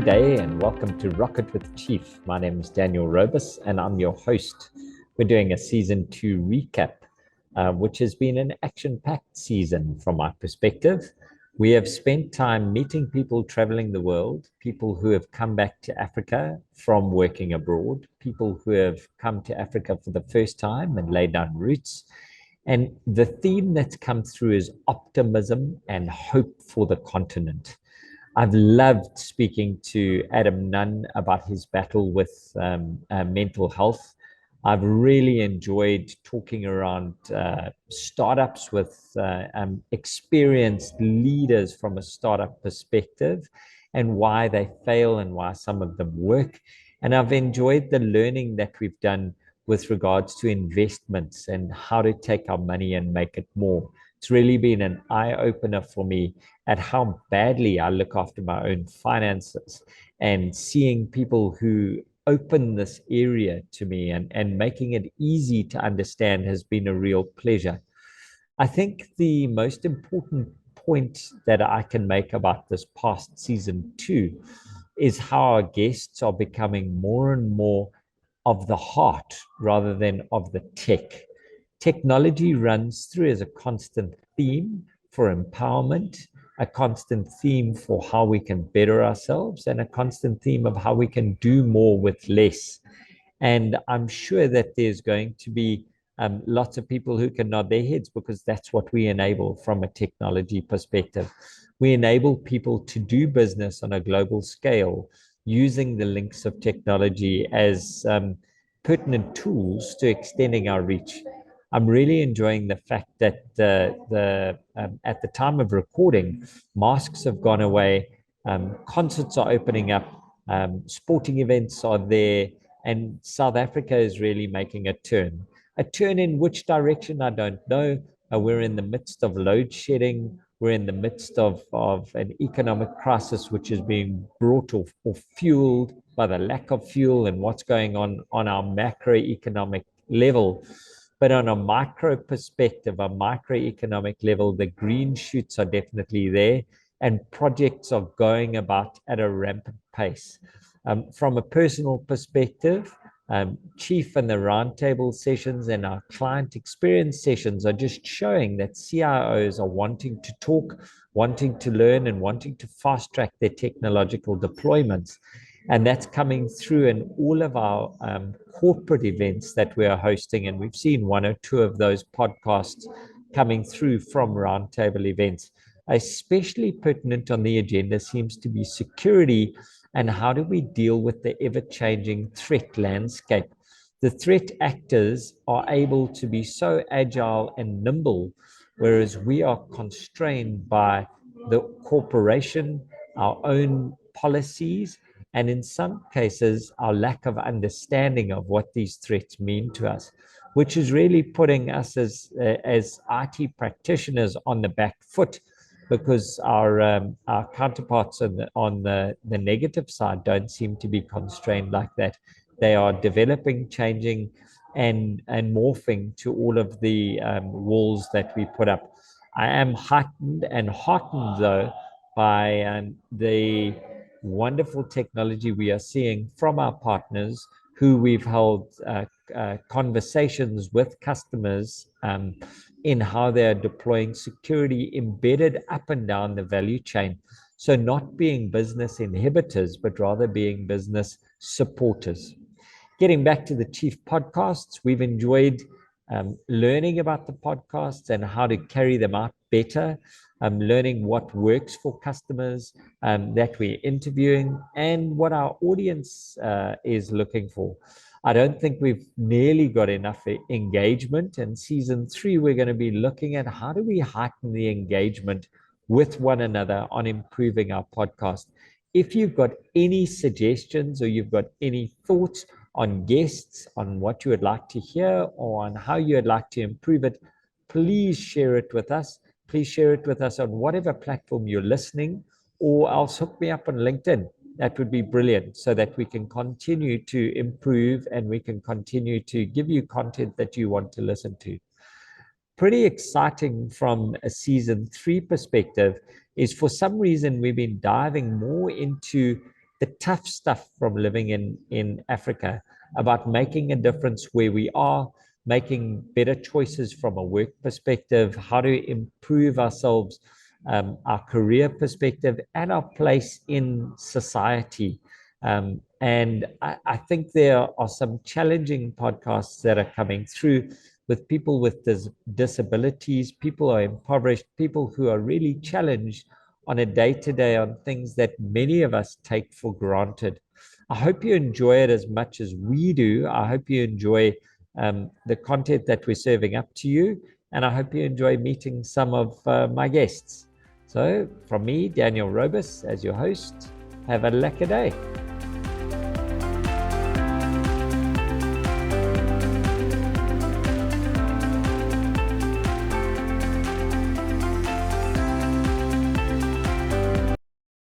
Good day and welcome to RockIT with Chief. My name is Daniel Robus and I'm your host. We're doing a season 2 recap, which has been an action-packed season from my perspective. We have spent time meeting people traveling the world, people who have come back to Africa from working abroad, people who have come to Africa for the first time and laid down roots. And the theme that's come through is optimism and hope for the continent. I've loved speaking to Adam Nunn about his battle with mental health. I've really enjoyed talking around startups with experienced leaders from a startup perspective and why they fail and why some of them work. And I've enjoyed the learning that we've done with regards to investments and how to take our money and make it more. It's really been an eye-opener for me at how badly I look after my own finances, and seeing people who open this area to me and making it easy to understand has been a real pleasure. I think the most important point that I can make about this past season 2 is how our guests are becoming more and more of the heart rather than of the tech. Technology runs through as a constant theme for empowerment, a constant theme for how we can better ourselves, and a constant theme of how we can do more with less. And I'm sure that there's going to be lots of people who can nod their heads, because that's what we enable from a technology perspective. We enable people to do business on a global scale using the links of technology as pertinent tools to extending our reach. I'm really enjoying the fact that at the time of recording, masks have gone away, concerts are opening up, sporting events are there, and South Africa is really making a turn. A turn in which direction, I don't know. We're in the midst of load shedding. We're in the midst of an economic crisis, which is being brought or fueled by the lack of fuel and what's going on our macroeconomic level. But on a micro perspective, a microeconomic level, the green shoots are definitely there, and projects are going about at a rampant pace. From a personal perspective, Chief and the roundtable sessions and our client experience sessions are just showing that CIOs are wanting to talk, wanting to learn, and wanting to fast track their technological deployments. And that's coming through in all of our corporate events that we are hosting. And we've seen one or two of those podcasts coming through from roundtable events. Especially pertinent on the agenda seems to be security and how do we deal with the ever-changing threat landscape. The threat actors are able to be so agile and nimble, whereas we are constrained by the corporation, our own policies, and in some cases, our lack of understanding of what these threats mean to us, which is really putting us as IT practitioners on the back foot, because our counterparts on the negative side don't seem to be constrained like that. They are developing, changing, and morphing to all of the walls that we put up. I am heightened and heartened, though, by the wonderful technology we are seeing from our partners who we've held conversations with customers in how they're deploying security embedded up and down the value chain. So not being business inhibitors, but rather being business supporters. Getting back to the Chief podcasts, we've enjoyed learning about the podcasts and how to carry them out better, learning what works for customers that we're interviewing and what our audience is looking for. I don't think we've nearly got enough engagement. And season 3, we're going to be looking at how do we heighten the engagement with one another on improving our podcast. If you've got any suggestions or you've got any thoughts on guests, on what you would like to hear or on how you would like to improve it, please share it with us. Please share it with us on whatever platform you're listening, or else hook me up on LinkedIn. That would be brilliant, so that we can continue to improve and we can continue to give you content that you want to listen to. Pretty exciting from a season 3 perspective is, for some reason, we've been diving more into the tough stuff from living in Africa, about making a difference where we are, making better choices from a work perspective, how to improve ourselves, our career perspective, and our place in society. And I think there are some challenging podcasts that are coming through with people with disabilities, people who are impoverished, people who are really challenged on a day-to-day on things that many of us take for granted. I hope you enjoy it as much as we do. I hope you enjoy the content that we're serving up to you, and I hope you enjoy meeting some of my guests. So from me, Daniel Robus, as your host, have a lekker day.